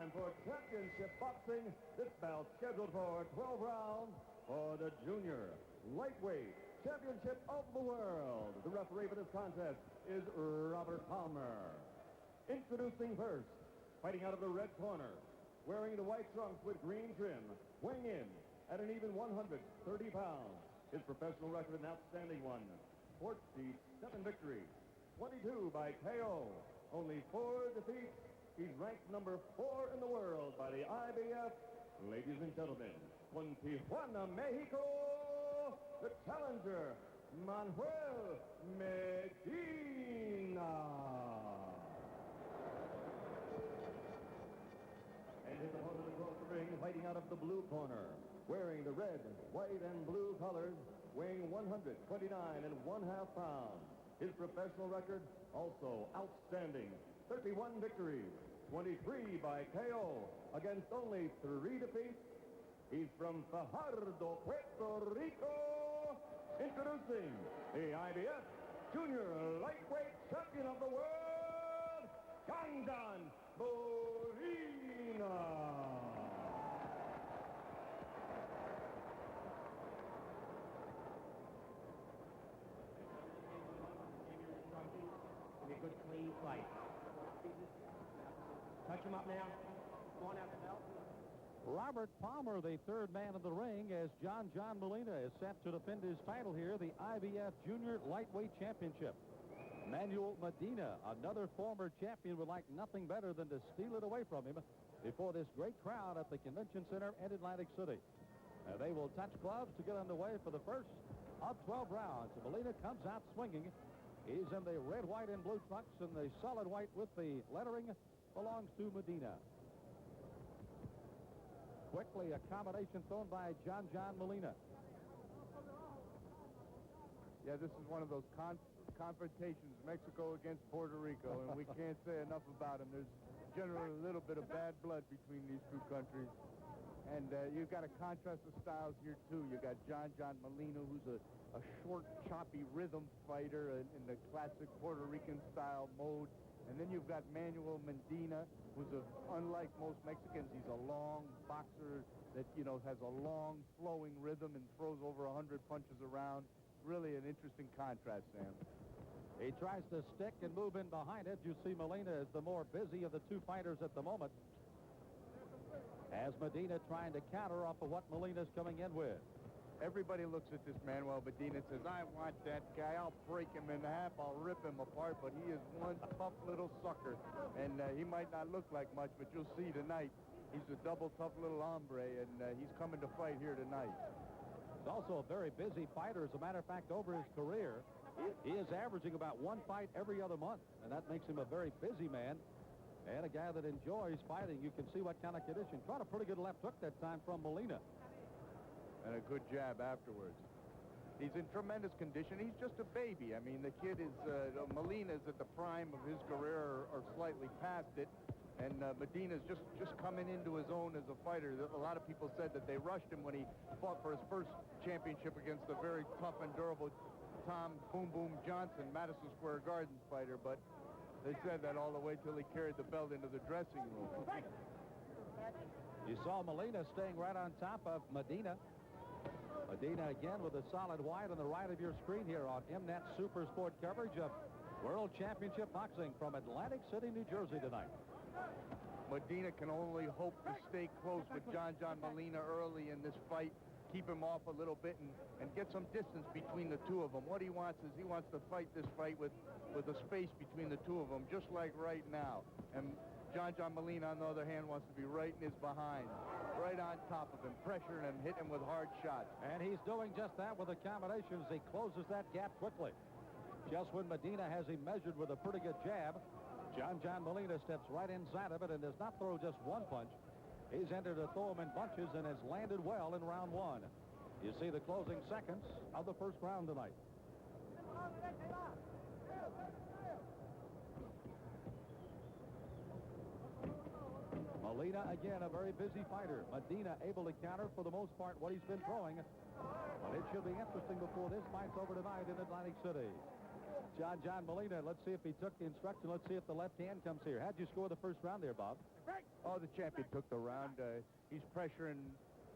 time for championship boxing. This bout scheduled for 12 rounds for the junior lightweight championship of the world. The referee for this contest is Robert Palmer. Introducing first, fighting out of the red corner, wearing the white trunks with green trim, weighing in at an even 130 pounds. His professional record, an outstanding one. 47 victories, 22 by KO, only 4 defeats. He's ranked number 4 in the world by the IBF. Ladies and gentlemen, from Tijuana, Mexico, the challenger, Manuel Medina. And his opponent across the ring, fighting out of the blue corner, wearing the red, white, and blue colors, weighing 129.5 pounds. His professional record, also outstanding. 31 victories, 23 by KO, against only 3 defeats. He's from Fajardo, Puerto Rico. Introducing the IBF Junior Lightweight Champion of the World, John Molina. A good clean fight. Touch him up now. Come on out the belt. Robert Palmer, the third man in the ring, as John Molina is set to defend his title here, the IBF Junior Lightweight Championship. Manuel Medina, another former champion, would like nothing better than to steal it away from him before this great crowd at the Convention Center in Atlantic City. They will touch gloves to get underway for the first of 12 rounds. Molina comes out swinging. He's in the red, white, and blue trunks, and the solid white with the lettering belongs to Medina. Quickly, a combination thrown by John Molina. Yeah, this is one of those confrontations, Mexico against Puerto Rico, and we can't say enough about them. There's generally a little bit of bad blood between these two countries. And you've got a contrast of styles here, too. You've got John Molina, who's a short, choppy rhythm fighter in the classic Puerto Rican style mode. And then you've got Manuel Medina, who's unlike most Mexicans, he's a long boxer that, has a long flowing rhythm and throws over 100 punches around. Really an interesting contrast, Sam. He tries to stick and move in behind it. You see Molina is the more busy of the two fighters at the moment, as Medina trying to counter off of what Molina's coming in with. Everybody looks at this Manuel Medina and says, I want that guy. I'll break him in half. I'll rip him apart. But he is one tough little sucker. And he might not look like much, but you'll see tonight he's a double tough little hombre, and he's coming to fight here tonight. He's also a very busy fighter. As a matter of fact, over his career, he is averaging about 1 fight every other month, and that makes him a very busy man and a guy that enjoys fighting. You can see what kind of condition. Caught a pretty good left hook that time from Molina. And a good jab afterwards. He's in tremendous condition. He's just a baby. I mean, the kid is, Molina's at the prime of his career or slightly past it. And Medina's just coming into his own as a fighter. A lot of people said that they rushed him when he fought for his first championship against a very tough and durable Tom Boom Boom Johnson, Madison Square Gardens fighter. But they said that all the way till he carried the belt into the dressing room. You saw Molina staying right on top of Medina. Medina again with a solid white on the right of your screen here on MNET Super Sport coverage of World Championship Boxing from Atlantic City, New Jersey tonight. Medina can only hope to stay close with John Molina early in this fight, keep him off a little bit and get some distance between the two of them. What he wants is he wants to fight this fight with a space between the two of them, just like right now. And John Molina, on the other hand, wants to be right in his behind, right on top of him, pressuring him, hitting him with hard shots. And he's doing just that with the combinations. He closes that gap quickly. Just when Medina has him measured with a pretty good jab, John Molina steps right inside of it and does not throw just one punch. He's entered to throw him in bunches and has landed well in round 1. You see the closing seconds of the first round tonight. Molina, again, a very busy fighter. Medina able to counter, for the most part, what he's been throwing. But it should be interesting before this fight's over tonight in Atlantic City. John Molina, let's see if he took the instruction. Let's see if the left hand comes here. How'd you score the first round there, Bob? Oh, the champion took the round. He's pressuring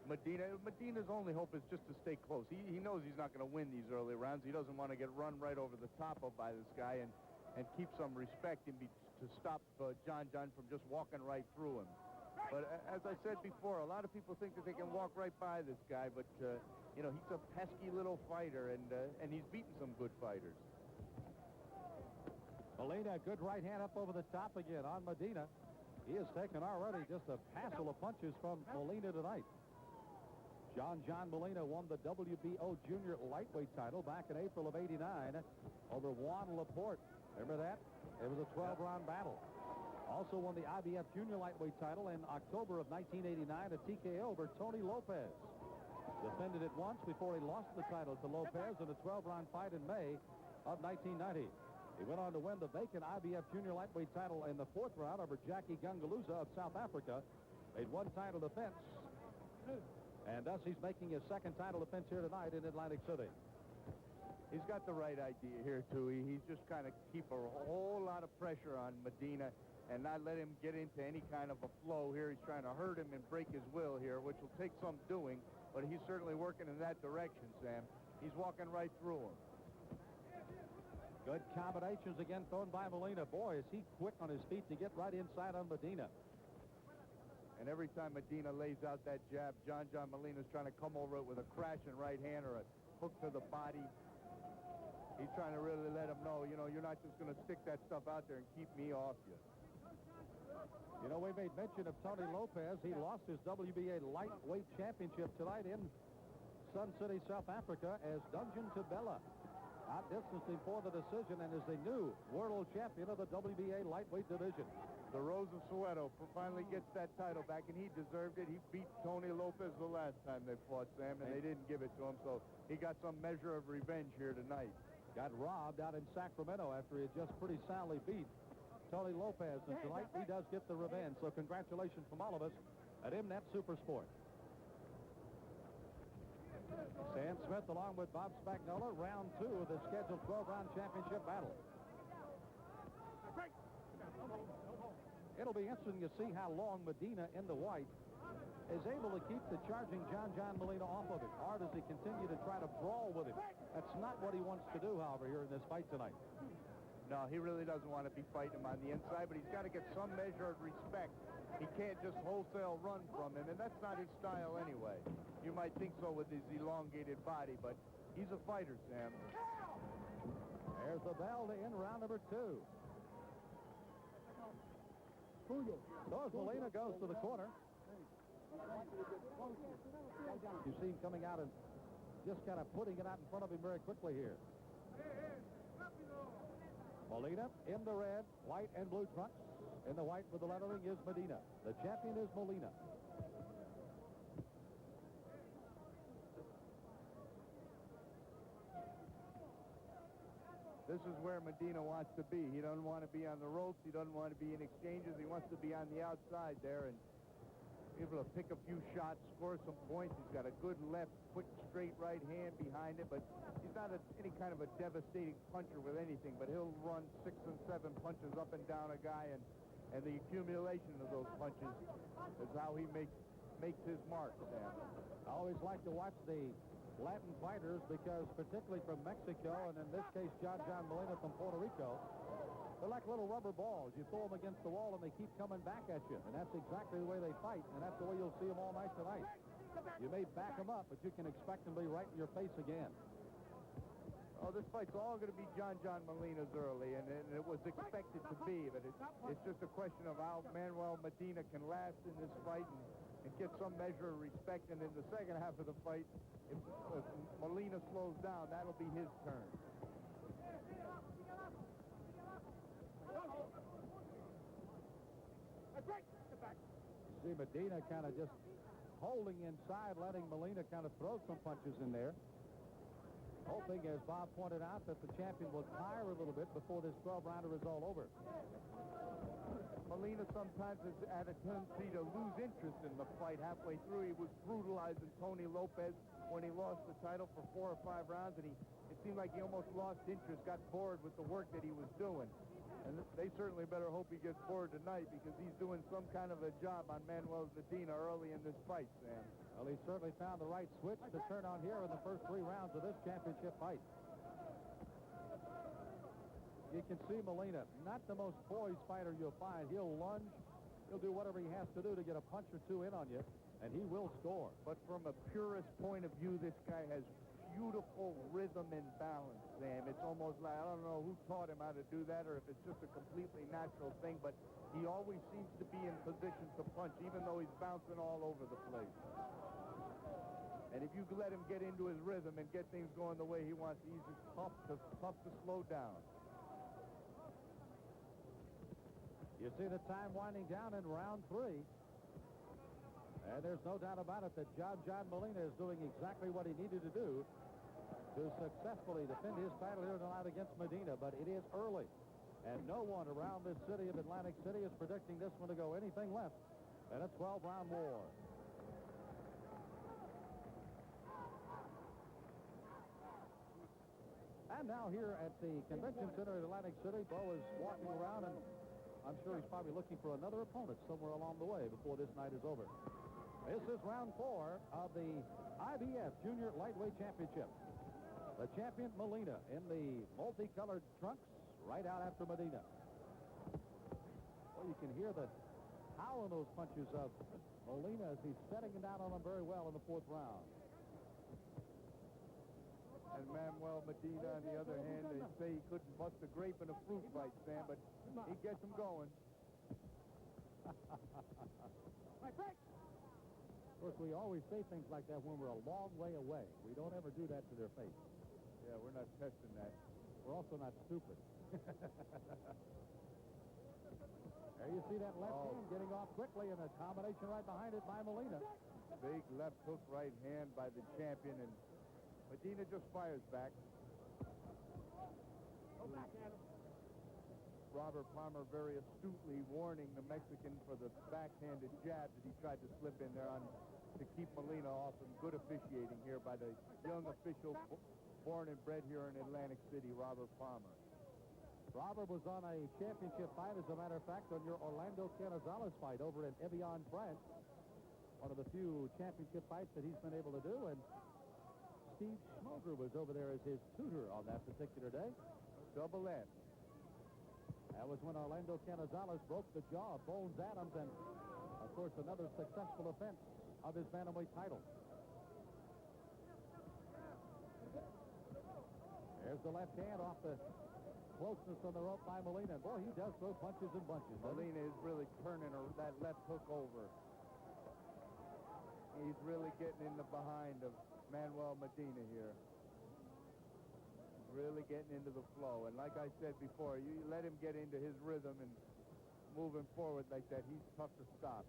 Medina. Medina's only hope is just to stay close. He knows he's not going to win these early rounds. He doesn't want to get run right over the top of by this guy and keep some respect and to stop John from just walking right through him. But as I said before, a lot of people think that they can walk right by this guy, but you know, he's a pesky little fighter, and he's beaten some good fighters. Molina, good right hand up over the top again on Medina. He has taken already just a passel of punches from Molina tonight. John Molina won the WBO junior lightweight title back in April of '89 over Juan Laporte. Remember that? It was a 12-round battle. Also won the IBF junior lightweight title in October of 1989, a TKO over Tony Lopez. Defended it once before he lost the title to Lopez in a 12-round fight in May of 1990. He went on to win the vacant IBF junior lightweight title in the 4th round over Jackie Gungaluza of South Africa. Made one title defense. And thus he's making his second title defense here tonight in Atlantic City. He's got the right idea here, too. He's just kind of keep a whole lot of pressure on Medina and not let him get into any kind of a flow here. He's trying to hurt him and break his will here, which will take some doing, but he's certainly working in that direction, Sam. He's walking right through him. Good combinations again thrown by Molina. Boy, is he quick on his feet to get right inside on Medina. And every time Medina lays out that jab, John Molina's trying to come over it with a crashing right hand or a hook to the body. He's trying to really let him know, you know, you're not just going to stick that stuff out there and keep me off you. You know, we made mention of Tony Lopez. He lost his WBA lightweight championship tonight in Sun City, South Africa, as Dungeon Tabella outdistanced him for the decision and is the new world champion of the WBA lightweight division. The Rose of Soweto finally gets that title back, and he deserved it. He beat Tony Lopez the last time they fought, Sam, and they didn't give it to him, so he got some measure of revenge here tonight. Got robbed out in Sacramento after he had just pretty soundly beat Tony Lopez, and tonight he does get the revenge, so congratulations from all of us at MNet Supersport. Sam Smith along with Bob Spagnola, round 2 of the scheduled 12-round championship battle. It'll be interesting to see how long Medina in the white is able to keep the charging John Molina off of him, or does he continue to try to brawl with him? That's not what he wants to do, however, here in this fight tonight. No, he really doesn't want to be fighting him on the inside, but he's got to get some measure of respect. He can't just wholesale run from him, and that's not his style anyway. You might think so with his elongated body, but he's a fighter, Sam. There's the bell to end round number 2. So as Molina goes to the corner, you see him coming out and just kind of putting it out in front of him very quickly here. Molina in the red, white and blue trunks. In the white with the lettering is Medina. The champion is Molina. This is where Medina wants to be. He doesn't want to be on the ropes. He doesn't want to be in exchanges. He wants to be on the outside there and be able to pick a few shots, score some points. He's got a good left, quick, straight right hand behind it, but he's not any kind of a devastating puncher with anything, but he'll run 6 and 7 punches up and down a guy, and the accumulation of those punches is how he makes his mark, Sam. I always like to watch the Latin fighters because particularly from Mexico, and in this case John Molina from Puerto Rico, they're like little rubber balls. You throw them against the wall and they keep coming back at you, and that's exactly the way they fight, and that's the way you'll see them all night tonight. You may back them up, but you can expect them to be right in your face again. Oh, this fight's all going to be John Molina's early, and it was expected to be, but it's just a question of how Manuel Medina can last in this fight and get some measure of respect, and in the second half of the fight, if Molina slows down, that'll be his turn. See Medina kind of just holding inside, letting Molina kind of throw some punches in there. Hoping, as Bob pointed out, that the champion will tire a little bit before this 12-rounder is all over. Molina sometimes has had a tendency to lose interest in the fight halfway through. He was brutalizing Tony Lopez when he lost the title for 4 or 5 rounds, and it seemed like he almost lost interest, got bored with the work that he was doing. And they certainly better hope he gets bored tonight, because he's doing some kind of a job on Manuel Medina early in this fight, Sam. Well, he certainly found the right switch to turn on here in the first 3 rounds of this championship fight. You can see Molina, not the most poised fighter you'll find. He'll lunge. He'll do whatever he has to do to get a punch or two in on you, and he will score. But from a purist point of view, this guy has beautiful rhythm and balance, Sam. It's almost like, I don't know who taught him how to do that, or if it's just a completely natural thing, but he always seems to be in position to punch, even though he's bouncing all over the place. And if you let him get into his rhythm and get things going the way he wants, he's just tough to slow down. You see the time winding down in round 3. And there's no doubt about it that John Molina is doing exactly what he needed to do to successfully defend his title here tonight against Medina. But it is early, and no one around this city of Atlantic City is predicting this one to go anything less than a 12-round war. And now here at the Convention Center in Atlantic City, Bo is walking around, and I'm sure he's probably looking for another opponent somewhere along the way before this night is over. This is round 4 of the IBF Junior Lightweight Championship. The champion, Molina, in the multicolored trunks, right out after Medina. Well, you can hear the power in those punches of Molina as he's setting it down on him very well in the 4th round. And Manuel Medina, on the other hand, they say he couldn't bust a grape in a fruit fight, Sam, but he gets him going. Of course, we always say things like that when we're a long way away. We don't ever do that to their face. Yeah, we're not testing that. We're also not stupid. There you see that left hand getting off quickly, and a combination right behind it by Molina. Big left hook right hand by the champion, and Medina just fires back. Go back, Adam. Robert Palmer very astutely warning the Mexican for the backhanded jab that he tried to slip in there on to keep Molina off, and good officiating here by the young official born and bred here in Atlantic City, Robert Palmer. Robert was on a championship fight, as a matter of fact, on your Orlando Canizales fight over in Evian, France. One of the few championship fights that he's been able to do, and Steve Schmoger was over there as his tutor on that particular day. Double F. That was when Orlando Canizales broke the jaw of Bones Adams, and, of course, another successful offense of his bantamweight title. There's the left hand off the closeness on the rope by Molina. Boy, he does throw punches and bunches. Molina is really turning that left hook over. He's really getting in the behind of Manuel Medina here. Really getting into the flow. And like I said before, you let him get into his rhythm and moving forward like that, he's tough to stop.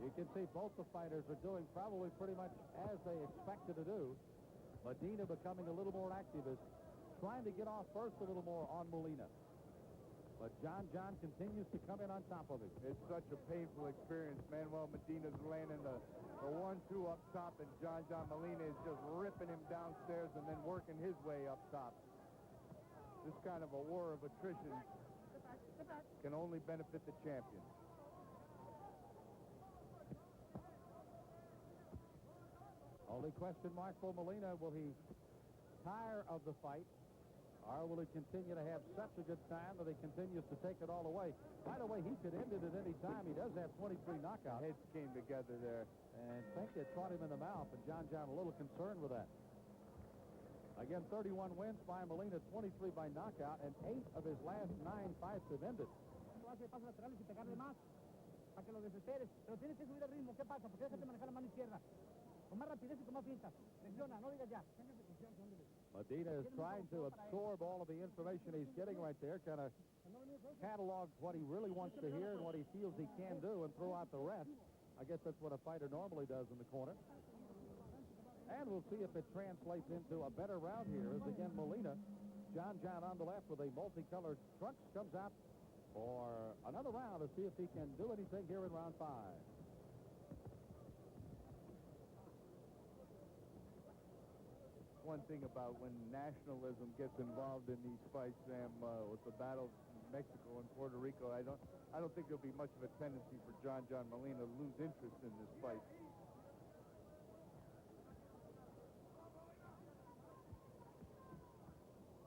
You can see both the fighters are doing probably pretty much as they expected to do. Medina becoming a little more activist, trying to get off first a little more on Molina. But John continues to come in on top of him. It's such a painful experience. Manuel Medina's landing the 1-2 up top, and John Molina is just ripping him downstairs and then working his way up top. This kind of a war of attrition can only benefit the champion. Only question mark for Molina, will he tire of the fight, or will he continue to have such a good time that he continues to take it all away? By the way, he could end it at any time. He does have 23 knockouts. Heads came together there. And think it caught him in the mouth, and John a little concerned with that. Again, 31 wins by Molina, 23 by knockout, and 8 of his last 9 fights have ended. Para que lo desesperes, pero tienes que subir el ritmo. ¿Qué pasa? Porque déjate manejar la mano izquierda. Con más rapidez y con más finta. Presiona, no digas ya. Medina is trying to absorb all of the information he's getting right there, kind of catalog what he really wants to hear and what he feels he can do, and throw out the rest. I guess that's what a fighter normally does in the corner. And we'll see if it translates into a better round here, as again Molina, John on the left with a multicolored trunks, comes out for another round to see if he can do anything here in round 5. One thing about when nationalism gets involved in these fights, Sam, with the battle of Mexico and Puerto Rico, I don't think there'll be much of a tendency for John Molina to lose interest in this fight.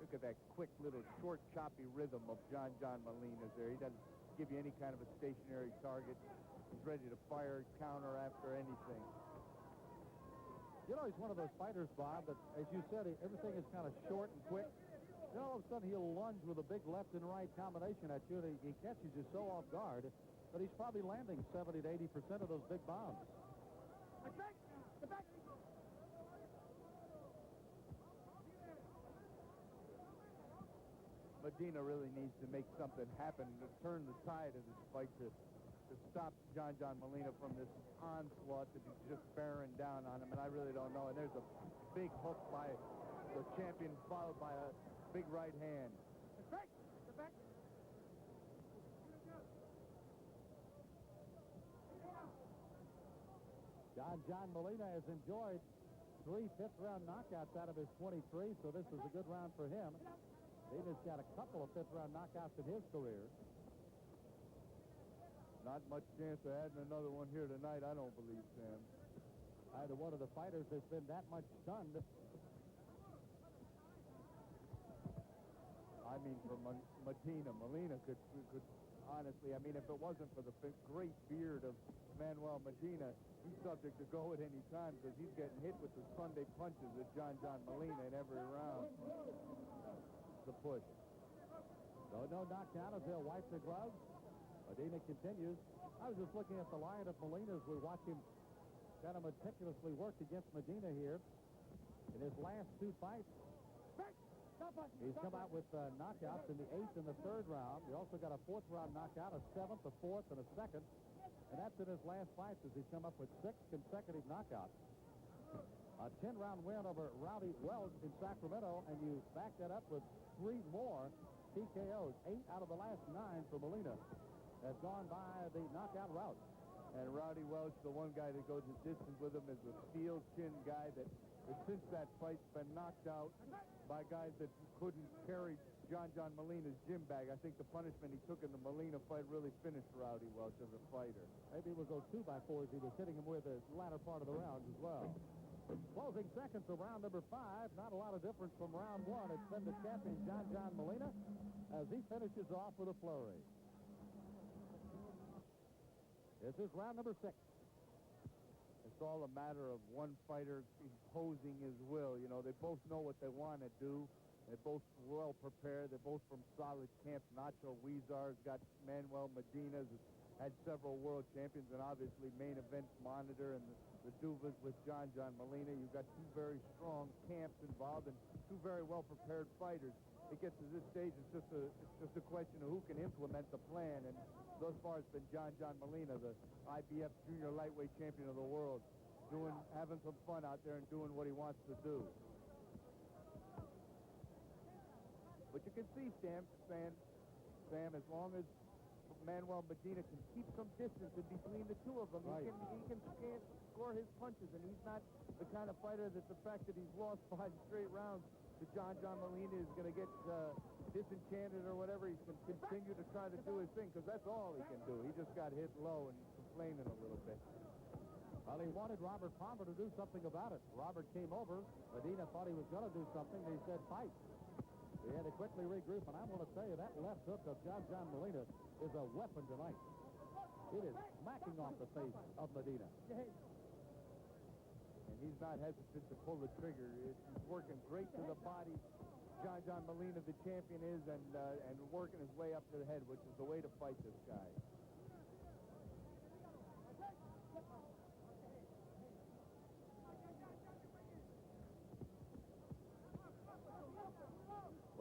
Look at that quick little short choppy rhythm of John Molina's there. He doesn't give you any kind of a stationary target. He's ready to fire, counter after anything. You know, he's one of those fighters, Bob, that, as you said, everything is kind of short and quick. Then all of a sudden he'll lunge with a big left and right combination at you, and he catches you so off guard that he's probably landing 70 to 80% of those big bombs. Medina really needs to make something happen to turn the tide of this fight to stop John Molina from this onslaught that he's just bearing down on him, and I really don't know. And there's a big hook by the champion, followed by a big right hand. John Molina has enjoyed 3 fifth-round knockouts out of his 23, so this is a good round for him. Medina's got a couple of fifth-round knockouts in his career. Not much chance of adding another one here tonight, I don't believe, Sam. Either one of the fighters has been that much stunned. I mean, for Molina could honestly, I mean, if it wasn't for the great beard of Manuel Medina, he's subject to go at any time because he's getting hit with the Sunday punches of John Molina in every round. The push. No knockdown as they'll wipe the gloves. Medina continues. I was just looking at the line of Molina as we watch him kind of meticulously work against Medina here. In his last 2 fights, he's come out with knockouts in the 8th and the 3rd round. He also got a 4th-round knockout, a 7th, a 4th, and a 2nd. And that's in his last fights as he's come up with 6 consecutive knockouts. A 10-round win over Rowdy Welch in Sacramento, and you back that up with 3 more TKOs. 8 out of the last 9 for Molina has gone by the knockout route. And Rowdy Welch, the one guy that goes the distance with him, is a steel chin guy that since that fight's been knocked out by guys that couldn't carry John Molina's gym bag. I think the punishment he took in the Molina fight really finished Rowdy Welch as a fighter. Maybe it was those 2x4s he was hitting him with the latter part of the round as well. Closing seconds of round number 5. Not a lot of difference from round 1. It's been the champion, John Molina, as he finishes off with a flurry. This is round number 6. It's all a matter of one fighter imposing his will. You know, they both know what they want to do. They're both well prepared. They're both from solid camps. Nacho Huizar's got Manuel Medina's had several world champions, and obviously main event monitor, and the Duvas with John Molina. You've got 2 very strong camps involved and 2 very well prepared fighters. It gets to this stage, it's just a question of who can implement the plan, and thus far it's been John Molina, the IBF junior lightweight champion of the world, having some fun out there and doing what he wants to do. But you can see, Sam, as long as Manuel Medina can keep some distance in between the 2 of them, right, he can score his punches, and he's not the kind of fighter that the fact that he's lost 5 straight rounds to John Molina is going to get disenchanted or whatever. He can continue to try to do his thing, because that's all he can do. He just got hit low and complaining a little bit. Well, he wanted Robert Palmer to do something about it. Robert came over. Medina thought he was going to do something, and he said, fight. He had to quickly regroup, and I'm going to tell you, that left hook of John Molina is a weapon tonight. It is smacking off the face of Medina. And he's not hesitant to pull the trigger. He's working great to the body. John Molina, the champion, is, and working his way up to the head, which is the way to fight this guy.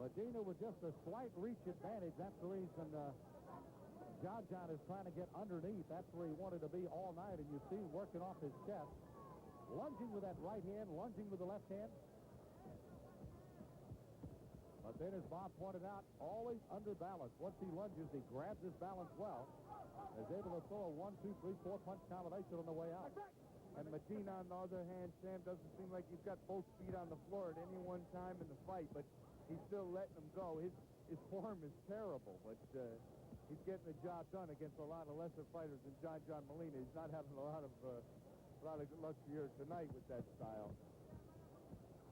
Medina with just a slight reach advantage. That's the reason John is trying to get underneath. That's where he wanted to be all night, and you see him working off his chest. Lunging with that right hand, lunging with the left hand. But then, as Bob pointed out, always under balance. Once he lunges, he grabs his balance well. Is able to throw a 1, 2, 3, 4 punch combination on the way out. And Medina, on the other hand, Sam, doesn't seem like he's got both feet on the floor at any one time in the fight, but he's still letting them go. His form is terrible, but he's getting the job done against a lot of lesser fighters than John Molina. He's not having a lot of good luck here tonight with that style.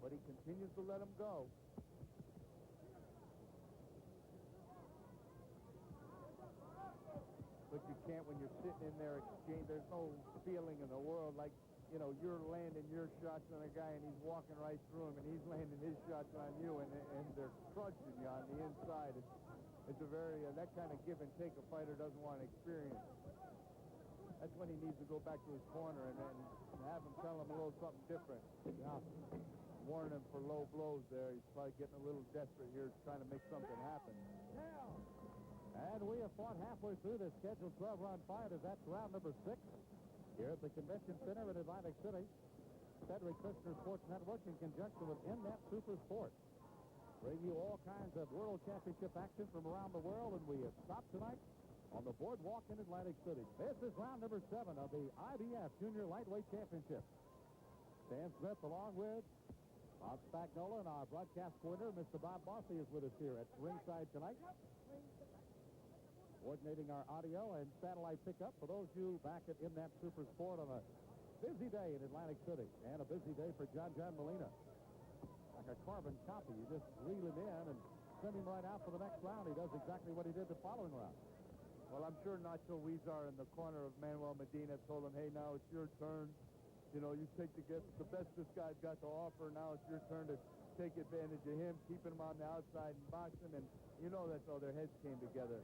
But he continues to let him go. But you can't when you're sitting in there exchange. There's no feeling in the world like, you know, you're landing your shots on a guy and he's walking right through him and he's landing his shots on you and they're crushing you on the inside. It's a very, that kind of give and take a fighter doesn't want to experience. That's when he needs to go back to his corner and have him tell him a little something different. Yeah. Warn him for low blows there. He's probably getting a little desperate here, trying to make something happen. And we have fought halfway through this scheduled 12-round fight as that's round number 6 here at the Convention Center in Atlantic City. Cedric Kushner Sports Network in conjunction with In-Net Super Sports bring you all kinds of World Championship action from around the world, and we have stopped tonight on the boardwalk in Atlantic City. This is round number 7 of the IBF Junior Lightweight Championship. Stan Smith along with Bob Spagnola, and our broadcast coordinator, Mr. Bob Bossy, is with us here at ringside tonight, coordinating our audio and satellite pickup for those of you back at In-Net Super Sport on a busy day in Atlantic City and a busy day for John Molina. Like a carbon copy, you just reel him in and send him right out for the next round. He does exactly what he did the following round. Well, I'm sure Nacho Huizar in the corner of Manuel Medina told him, hey, now it's your turn. You know, you take the best this guy's got to offer. Now it's your turn to take advantage of him, keeping him on the outside and boxing. And you know that's how their heads came together.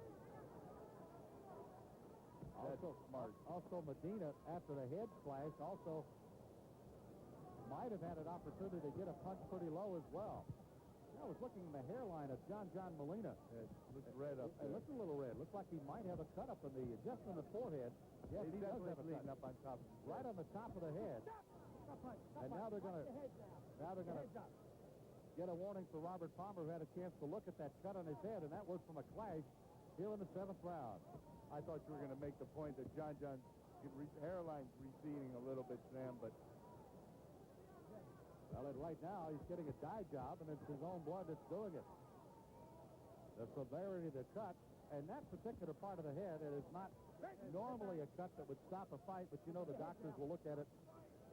Also smart. Also, Medina, after the head splash, also might have had an opportunity to get a punch pretty low as well. I was looking at the hairline of John Molina. It looks red up there. It looks a little red. Looks like he might have a cut up in just in the forehead. Yes, he does have a cut up on top of his head. Right on the top of the head. And now they're going to get a warning for Robert Palmer, who had a chance to look at that cut on his head, and that was from a clash here in the 7th round. I thought you were going to make the point that John's hairline's receding a little bit, Sam, but... Well, right now, he's getting a dye job, and it's his own blood that's doing it. The severity of the cut, and that particular part of the head, it is not normally a cut that would stop a fight, but you know the doctors will look at it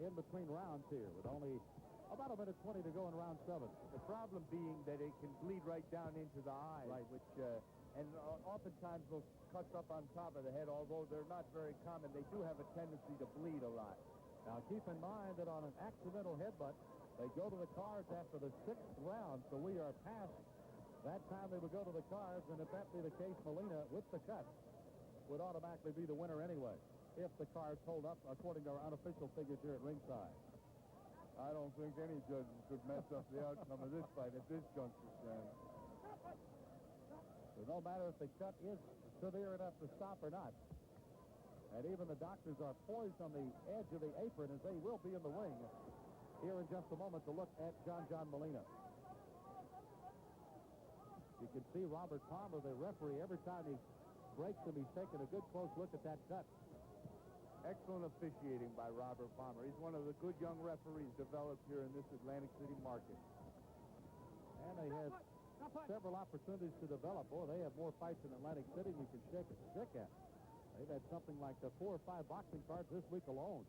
in between rounds here, with only about 1:20 to go in round 7. The problem being that it can bleed right down into the eye, right, which... And oftentimes those cuts up on top of the head, although they're not very common, they do have a tendency to bleed a lot. Now, keep in mind that on an accidental headbutt, they go to the cards after the 6th round, so we are past that time they would go to the cards, and if that be the case, Molina, with the cut, would automatically be the winner anyway, if the cards hold up, according to our unofficial figures here at ringside. I don't think any judges could mess up the outcome of this fight at this juncture, Sam. So no matter if the cut is severe enough to stop or not. And even the doctors are poised on the edge of the apron, as they will be in the ring here in just a moment to look at John Molina. You can see Robert Palmer, the referee, every time he breaks him, he's taking a good close look at that cut. Excellent officiating by Robert Palmer. He's one of the good young referees developed here in this Atlantic City market. And they have several opportunities to develop. Boy, they have more fights in Atlantic City than you can shake a stick at. They've had something like 4 or 5 boxing cards this week alone.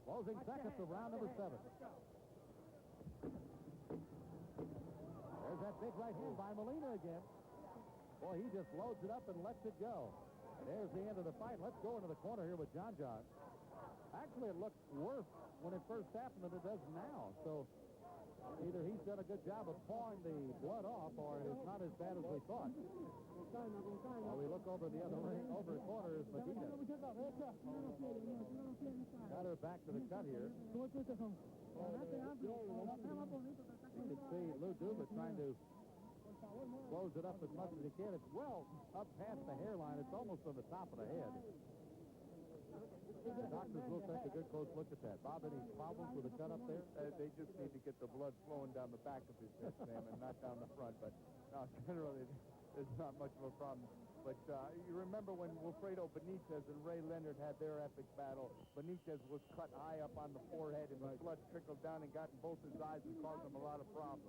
Closing seconds of round number 7. There's that big right hand by Molina again. Boy, he just loads it up and lets it go. And there's the end of the fight. Let's go into the corner here with John. Actually, it looks worse when it first happened than it does now. So either he's done a good job of pawing the blood off, or it's not as bad as we thought. While we look over the other ring, over the corner is Medina. Got her back to the cut here. You can see Lou Duba trying to close it up as much as he can. It's well up past the hairline. It's almost on the top of the head. The doctors will take a good close look at that. Bob, any problems with the cut up there? They just need to get the blood flowing down the back of his head, Sam, and not down the front. But no, generally, there's not much of a problem. But you remember when Wilfredo Benitez and Ray Leonard had their epic battle, Benitez was cut high up on the forehead, and the blood trickled down and got in both his eyes and caused him a lot of problems.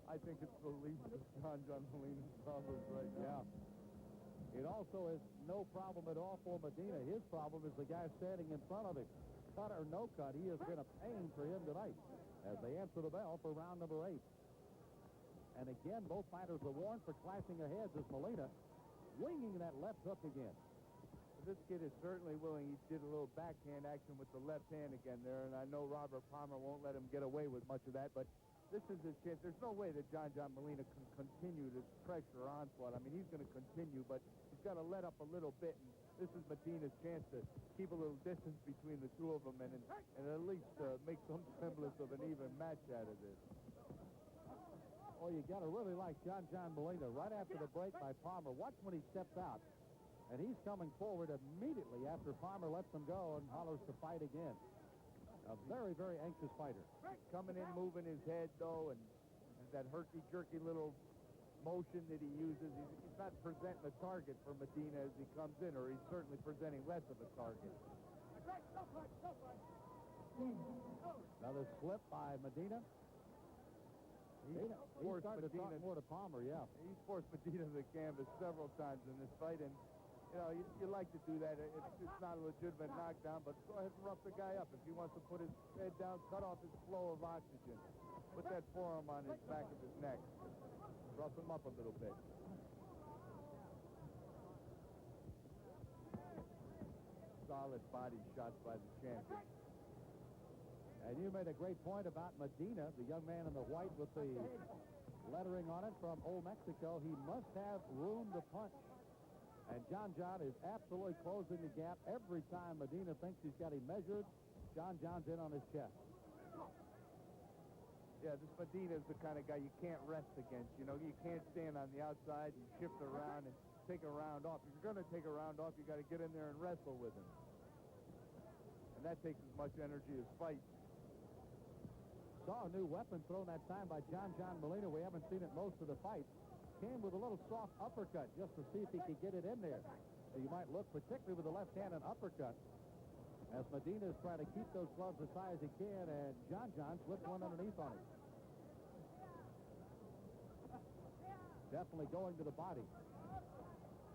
I think it's the least of John Molina's problems right now. Yeah. It also is no problem at all for Medina. His problem is the guy standing in front of him. Cut or no cut, he has been a pain for him tonight as they answer the bell for round number 8. And again, both fighters are warned for clashing their heads as Molina winging that left hook again. This kid is certainly willing. He did a little backhand action with the left hand again there, and I know Robert Palmer won't let him get away with much of that, but this is his chance. There's no way that John Molina can continue this pressure onslaught. I mean, he's going to continue, but he's got to let up a little bit, and this is Medina's chance to keep a little distance between the two of them and at least make some semblance of an even match out of this. Oh, you got to really like John Molina. Right after the break by Palmer, watch when he steps out, and he's coming forward immediately after Palmer lets him go and hollers to fight again. A very, very anxious fighter. Coming in, moving his head, though, and that herky-jerky little motion that he uses. He's not presenting a target for Medina as he comes in, or he's certainly presenting less of a target. Another slip by Medina. He's starting to talk more to Palmer, yeah. He's forced Medina to the canvas several times in this fight, and you know, you like to do that. It's not a legitimate knockdown, but go ahead and rough the guy up. If he wants to put his head down, cut off his flow of oxygen. Put that forearm on his back of his neck. Rough him up a little bit. Solid body shots by the champion. And you made a great point about Medina, the young man in the white with the lettering on it from Old Mexico. He must have room to punch. And John is absolutely closing the gap. Every time Medina thinks he's got him measured, John's in on his chest. Yeah, this Medina is the kind of guy you can't rest against. You know, you can't stand on the outside and shift around and take a round off. If you're going to take a round off, you got to get in there and wrestle with him. And that takes as much energy as fight. Saw a new weapon thrown that time by John Molina. We haven't seen it most of the fight. Came with a little soft uppercut just to see if he could get it in there. So you might look, particularly with the left hand, an uppercut, as Medina is trying to keep those gloves as high as he can, and John slipped one underneath on him. Definitely going to the body.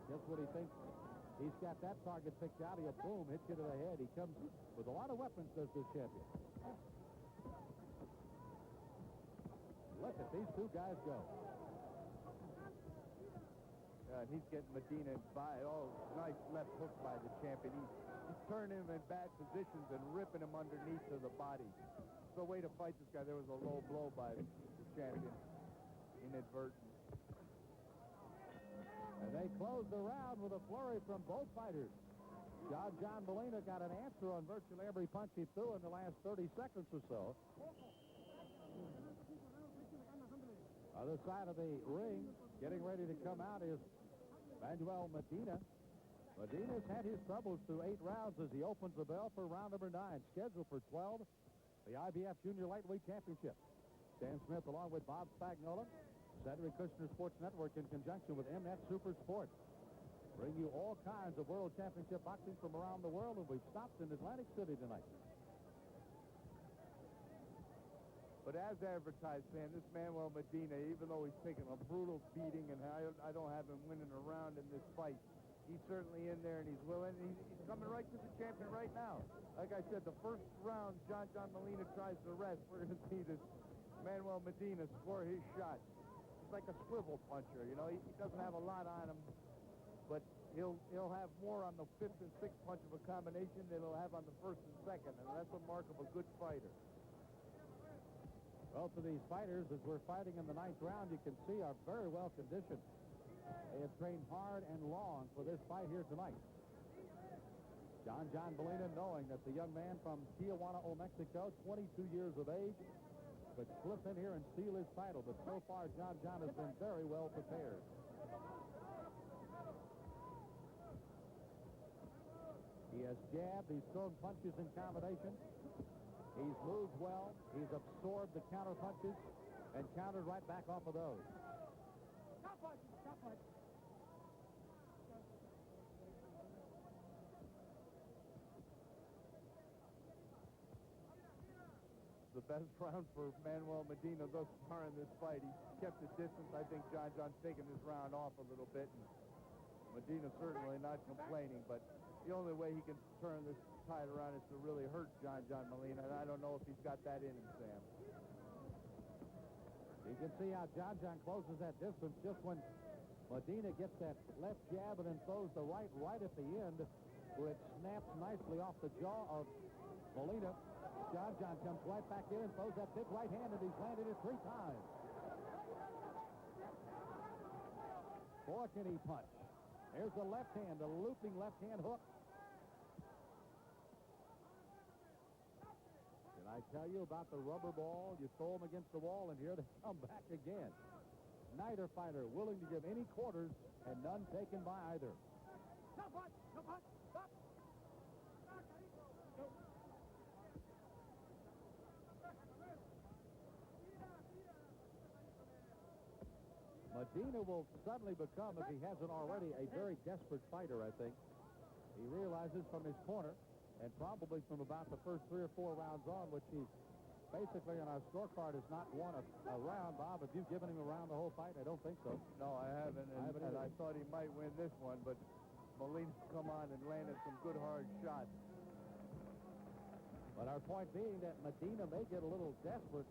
Just what he thinks. He's got that target picked out. He'll boom, hit you to the head. He comes with a lot of weapons, does this champion. Look at these two guys go. And he's getting Medina by. Oh, nice left hook by the champion. He's turning him in bad positions and ripping him underneath to the body. So way to fight this guy. There was a low blow by the champion. Inadvertent. And they closed the round with a flurry from both fighters. John Molina got an answer on virtually every punch he threw in the last 30 seconds or so. Other side of the ring, getting ready to come out is Manuel Medina. Medina's had his troubles through 8 rounds as he opens the bell for round number 9, scheduled for 12, the IBF Junior Lightweight Championship. Stan Smith along with Bob Spagnola, Cedric Kushner Sports Network in conjunction with MNet Super Sports. Bring you all kinds of World Championship boxing from around the world, and we've stopped in Atlantic City tonight. But as advertised, man, this Manuel Medina, even though he's taken a brutal beating, and I don't have him winning a round in this fight, he's certainly in there and he's willing. He's coming right to the champion right now. Like I said, the first round John Molina tries to rest, we're going to see this Manuel Medina score his shot. He's like a swivel puncher, you know. He doesn't have a lot on him, but he'll have more on the 5th and 6th punch of a combination than he'll have on the 1st and 2nd, and that's a mark of a good fighter. Both of these fighters, as we're fighting in the 9th round, you can see are very well conditioned. They have trained hard and long for this fight here tonight. John Molina, knowing that the young man from Tijuana, Old Mexico, 22 years of age, could slip in here and steal his title. But so far, John has been very well prepared. jab, these thrown punches in combination. He's moved well. He's absorbed the counter punches and countered right back off of those. Stop punch. The best round for Manuel Medina thus far in this fight. He kept the distance. I think John's taking this round off a little bit. And Medina certainly not complaining, but the only way he can turn this tide around is to really hurt John Molina, and I don't know if he's got that in him, Sam. You can see how John closes that distance just when Medina gets that left jab and then throws the right at the end, where it snaps nicely off the jaw of Molina. John comes right back in and throws that big right hand, and he's landed it 3 times. Boy, can he punch. There's the left hand, the looping left hand hook. Did I tell you about the rubber ball? You throw them against the wall, and here they come back again. Neither fighter willing to give any quarters, and none taken by either. No punch. Stop. Medina will suddenly become, if he hasn't already, a very desperate fighter, I think. He realizes from his corner, and probably from about the first 3 or 4 rounds on, which he basically on our scorecard has not won a round. Bob, have you given him a round the whole fight? I don't think so. No, I haven't, and I thought he might win this one, but Molina come on and landed some good hard shots. But our point being that Medina may get a little desperate.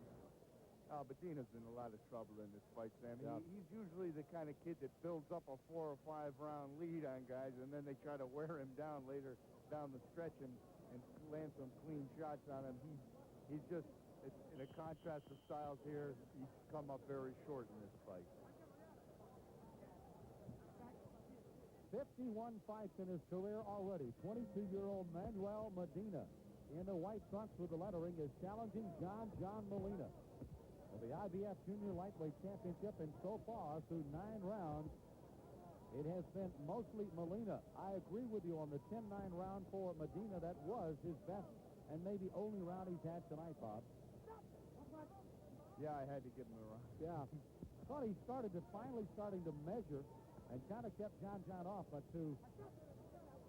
Medina's in a lot of trouble in this fight, Sam. Yeah. He's usually the kind of kid that builds up a 4 or 5 round lead on guys, and then they try to wear him down later down the stretch and land some clean shots on him. He's just, in a contrast of styles here, he's come up very short in this fight. 51 fights in his career already. 22-year-old Manuel Medina in the white trunks with the lettering is challenging John Molina for the IBF Junior Lightweight Championship, and so far through 9 rounds it has been mostly Molina. I agree with you on the 10-9 round for Medina. That was his best and maybe only round he's had tonight, Bob. Yeah, I had to give him a round. Yeah. Thought he finally starting to measure and kind of kept John off, but to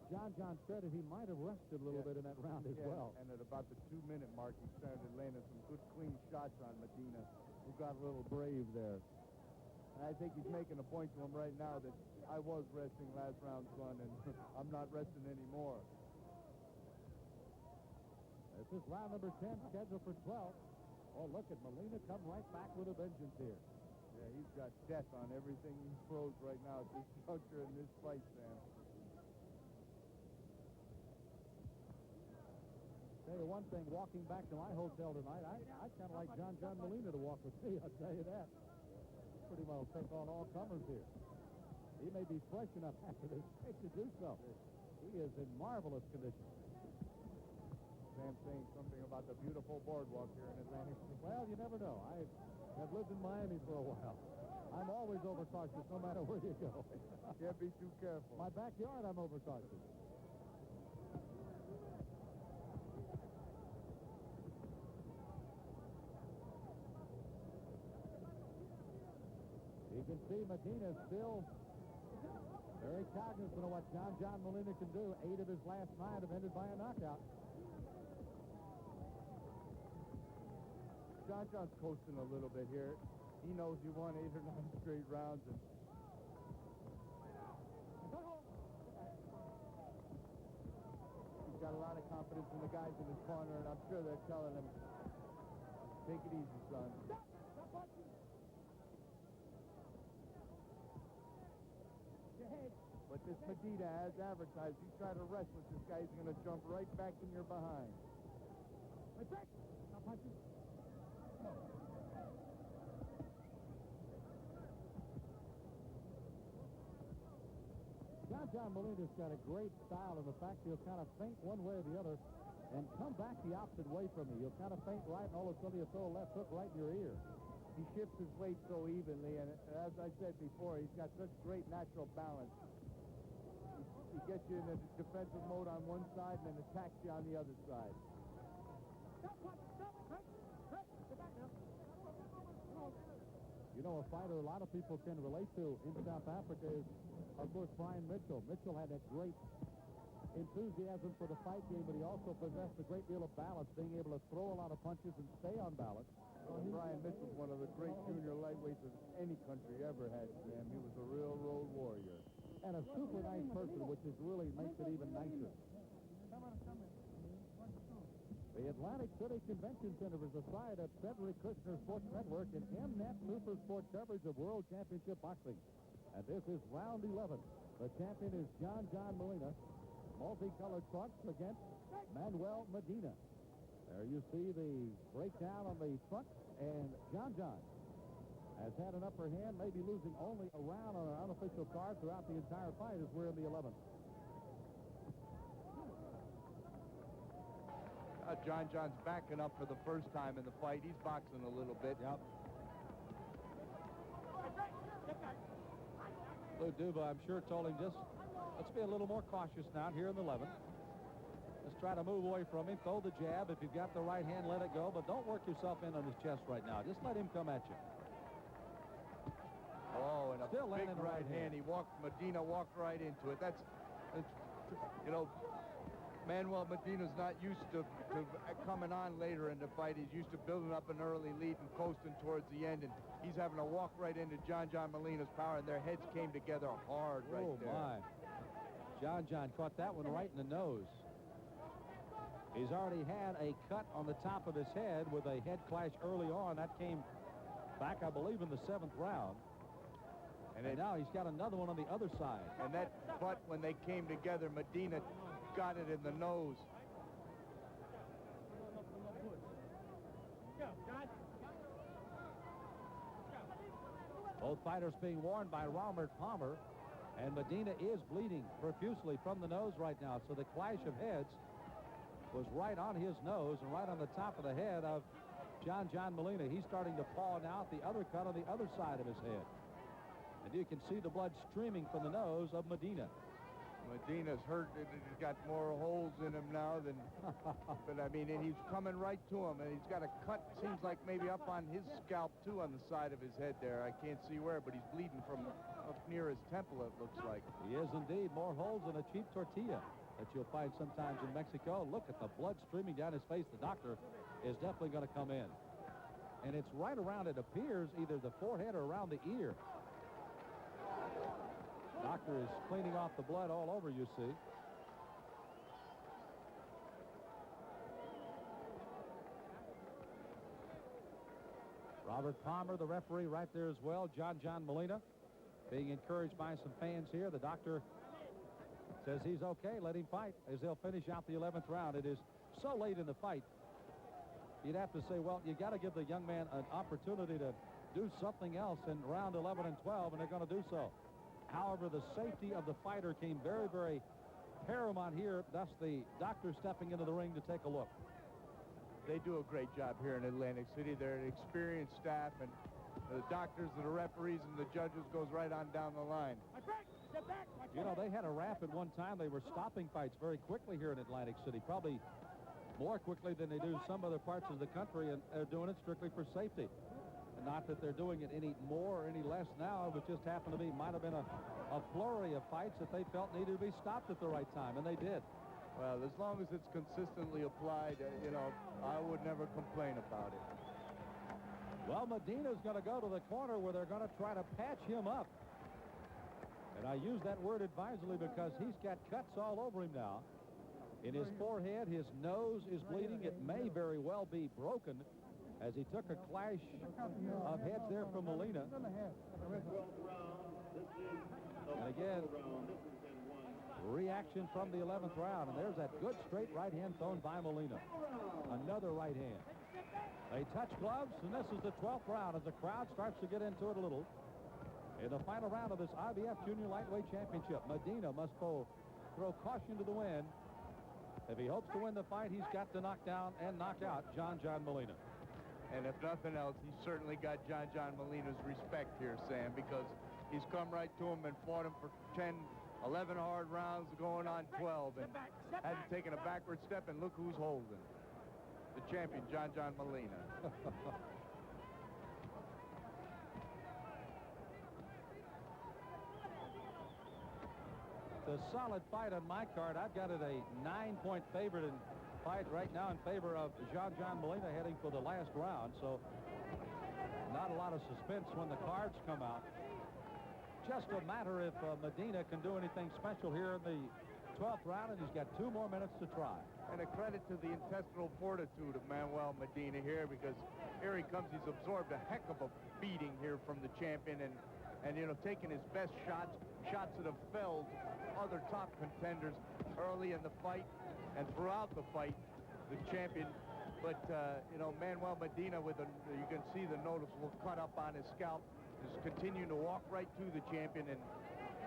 John's credit, he might have rested a little bit in that round as well. And at about the 2-minute mark, he started landing some good, clean shots on Medina, who got a little brave there. And I think he's making a point to him right now that I was resting last round, son, and I'm not resting anymore. This is round number 10, scheduled for 12. Oh, look at Molina come right back with a vengeance here. Yeah, he's got death on everything he throws right now at this juncture in this fight, Sam. Tell you one thing, walking back to my hotel tonight, I kind of like John Molina to walk with me, I'll tell you that. Pretty well take on all comers here. He may be fresh enough after this fight to do so. He is in marvelous condition. Sam saying something about the beautiful boardwalk here in Atlantic City. Well, you never know. I have lived in Miami for a while. I'm always overcautious no matter where you go. Can't be too careful. My backyard, I'm overcautious. You can see Medina still very cognizant of what John Molina can do. 8 of his last 9 have ended by a knockout. John's coasting a little bit here. He knows he won 8 or 9 straight rounds, and he's got a lot of confidence in the guys in his corner, and I'm sure they're telling him, take it easy, son. But this Medina, as advertised, you try to rest with this guy, he's going to jump right back in your behind. John Molina's got a great style in the fact he'll kind of feint one way or the other and come back the opposite way from you. You'll kind of feint right, and all of a sudden he'll throw a left hook right in your ear. He shifts his weight so evenly, and as I said before, he's got such great natural balance. He gets you in a defensive mode on one side and then attacks you on the other side. You know, a fighter a lot of people can relate to in South Africa is, of course, Brian Mitchell. Mitchell had that great enthusiasm for the fight game, but he also possessed a great deal of balance, being able to throw a lot of punches and stay on balance. Well, Brian Mitchell's one of the great junior lightweights of any country ever had, Sam. He was a real road warrior. And a super nice person, which is really makes it even nicer. The Atlantic City Convention Center is the site of Frederick Kushner Sports Network and MNet Super Sport coverage of World Championship Boxing. And this is round 11. The champion is John Molina. Multicolored trunks against Manuel Medina. There you see the breakdown on the front, and John has had an upper hand, maybe losing only a round on an unofficial card throughout the entire fight as we're in the 11th. John's backing up for the first time in the fight. He's boxing a little bit. Yep. Lou Duva, I'm sure, told him just let's be a little more cautious now here in the 11th. Let's try to move away from him. Throw the jab. If you've got the right hand, let it go. But don't work yourself in on his chest right now. Just let him come at you. Oh, and a Still big landing right hand. Medina walked right into it. That's you know, Manuel Medina's not used to coming on later in the fight. He's used to building up an early lead and coasting towards the end, and he's having to walk right into John Molina's power, and their heads came together hard right there. Oh, my. John caught that one right in the nose. He's already had a cut on the top of his head with a head clash early on. That came back, I believe, in the 7th round. And now he's got another one on the other side. And that butt, when they came together, Medina got it in the nose. Both fighters being warned by Robert Palmer, and Medina is bleeding profusely from the nose right now. So the clash of heads was right on his nose and right on the top of the head of John Molina. He's starting to paw now at the other cut on the other side of his head. And you can see the blood streaming from the nose of Medina. Medina's hurt. He's got more holes in him now than... but, I mean, and he's coming right to him, and he's got a cut, seems like maybe up on his scalp, too, on the side of his head there. I can't see where, but he's bleeding from up near his temple, it looks like. He is indeed. More holes than a cheap tortilla that you'll find sometimes in Mexico. Look at the blood streaming down his face. The doctor is definitely going to come in. And it's right around, it appears, either the forehead or around the ear. Doctor is cleaning off the blood all over, you see. Robert Palmer, the referee, right there as well. John Molina being encouraged by some fans here. The doctor says he's okay. Let him fight as they'll finish out the 11th round. It is so late in the fight. You'd have to say, well, you got to give the young man an opportunity to do something else in round 11 and 12, and they're going to do so. However, the safety of the fighter came very, very paramount here. Thus, the doctor stepping into the ring to take a look. They do a great job here in Atlantic City. They're an experienced staff, and the doctors, the referees, and the judges goes right on down the line. You know, they had a rap at one time. They were stopping fights very quickly here in Atlantic City, probably more quickly than they do some other parts of the country, and they're doing it strictly for safety. Not that they're doing it any more or any less now. It just happened to be, might have been a flurry of fights that they felt needed to be stopped at the right time, and they did. Well, as long as it's consistently applied, you know, I would never complain about it. Well, Medina's going to go to the corner where they're going to try to patch him up. And I use that word advisedly because he's got cuts all over him now. In his forehead, his nose is bleeding. It may very well be broken, as he took a clash of heads there from Molina. And again, reaction from the 11th round. And there's that good straight right hand thrown by Molina. Another right hand. They touch gloves, and this is the 12th round as the crowd starts to get into it a little. In the final round of this IBF Junior Lightweight Championship, Medina must throw caution to the wind. If he hopes to win the fight, he's got to knock down and knock out John Molina. And if nothing else, he's certainly got John Molina's respect here, Sam, because he's come right to him and fought him for 10, 11 hard rounds going on 12, and hasn't taken a backward step, and look who's holding. The champion, John Molina. The solid fight on my card. I've got it a 9-point favorite in fight right now in favor of John Molina heading for the last round. So not a lot of suspense when the cards come out. Just a matter if Medina can do anything special here in the 12th round, and he's got 2 more minutes to try. And a credit to the intestinal fortitude of Manuel Medina here, because here he comes. He's absorbed a heck of a beating here from the champion, and you know, taking his best shots that have felled other top contenders early in the fight and throughout the fight, the champion. But you know, Manuel Medina, with you can see the noticeable cut up on his scalp, is continuing to walk right through the champion and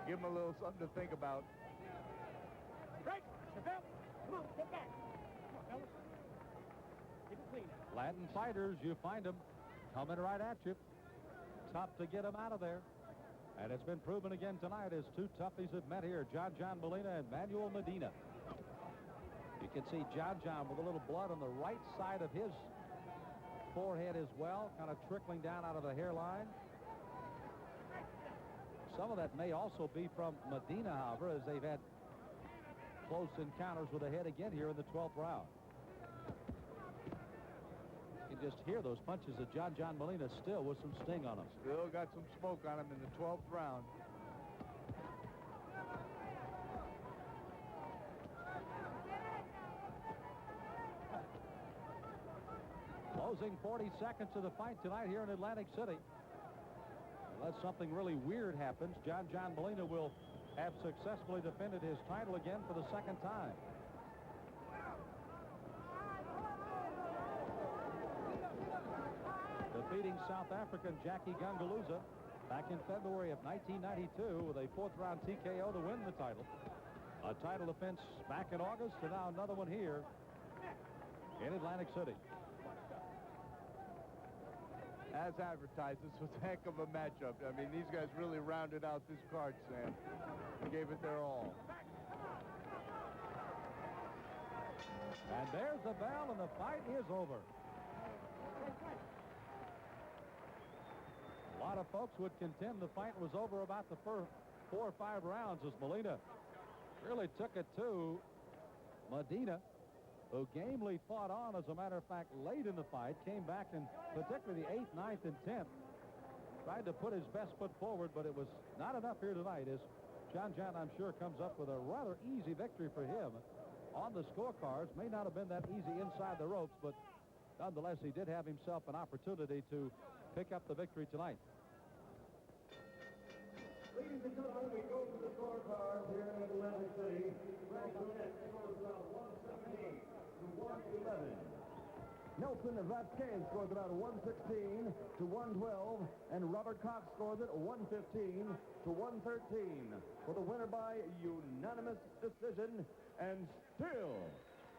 give him a little something to think about. Right, come on, get back. Come on, fellas. Keep it clean. Latin fighters, you find them coming right at you. Tough to get them out of there. And it's been proven again tonight as 2 toughies have met here, John Molina and Manuel Medina. You can see John with a little blood on the right side of his forehead as well, kind of trickling down out of the hairline. Some of that may also be from Medina, however, as they've had close encounters with the head again here in the 12th round. You can just hear those punches of John Molina still with some sting on him. Still got some smoke on him in the 12th round. Closing 40 seconds of the fight tonight here in Atlantic City. Unless something really weird happens, John Molina will have successfully defended his title again for the 2nd time. Defeating South African Jackie Gungaluza back in February of 1992 with a 4th round TKO to win the title. A title defense back in August, and now another one here in Atlantic City. As advertised, this was a heck of a matchup. I mean, these guys really rounded out this card, Sam. Gave it their all. And there's the bell, and the fight is over. A lot of folks would contend the fight was over about the first 4 or 5 rounds, as Molina really took it to Medina, who gamely fought on. As a matter of fact, late in the fight, came back, and particularly the 8th, 9th, and 10th, tried to put his best foot forward, but it was not enough here tonight, as John, I'm sure, comes up with a rather easy victory for him on the scorecards. May not have been that easy inside the ropes, but nonetheless, he did have himself an opportunity to pick up the victory tonight. Ladies and gentlemen, we go to the scorecards here in Atlantic City. Frank Burnett scores about 117 to 111. Nelson Vasquez scores about 116 to 112, and Robert Cox scores it 115 to 113 for the winner by unanimous decision, and still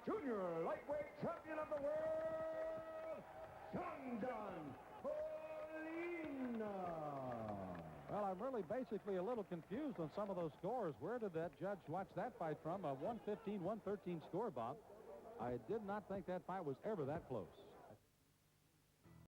junior lightweight champion of the world, John Molina. Well, I'm really basically a little confused on some of those scores. Where did that judge watch that fight from? A 115-113 score, Bob. I did not think that fight was ever that close.